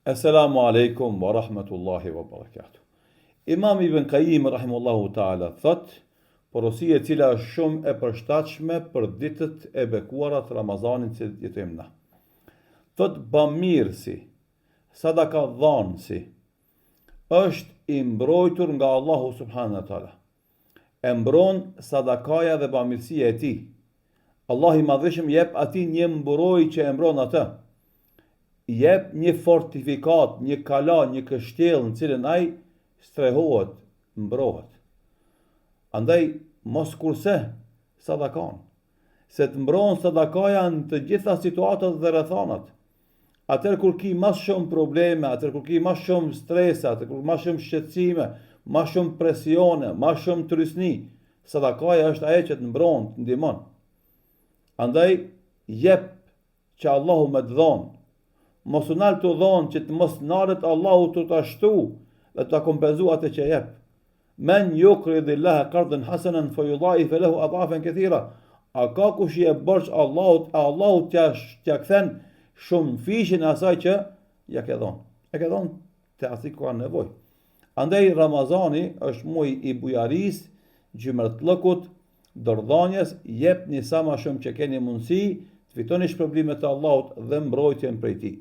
Assalamu alaikum wa rahmatullahi wa barakatuh. Imam Ibn Qayyim rahimullahu ta'ala thot, porosia e cila është shumë e përshtatshme për ditët e bekuara të Ramazanit që jetojmë na. Thot bamirësi, sadaka dhanësi, është i mbrojtur nga Allahu subhanahu wa ta'ala. E mbron sadakaja dhe bamirësia e tij. Allah i madhëshëm jep atij një mbrojtje që e mbron atë. Jep një fortifikat, një kala, një kështjellë në cilën ai strehohet, mbrohet. Andaj mos kurse sadakan, se të mbron sadakaja në të gjitha situatat dhe rrethanat. Atëherë kur ki mas shumë probleme, atëherë kur ki mas shumë strese, atëherë kur mas shumë shqetësime, mas shumë presione, mas shumë trysni, sadakaja është ajo që të mbron, të ndihmon. Andaj jep që Allahu më të dhonë. Mos u nal të dhonë që të mos nalet Allahu të ta shtu dhe të kompenzu atë që jep. Men yuqridillaha qardan hasanan fayudha'if lahu adhafan kathira. A ka kush i borx Allahut t'ja kthen shumë fishin asaj që ja ke dhënë. E ke dhënë te asi ku ka nevojë. Andaj Ramazani është muaj i bujarisë, gjymërtllëkut, dordhanjes, jepni sa më shumë që keni mundësi, të fitoni shpërblimet e Allahut dhe mbrojtjen prej tij.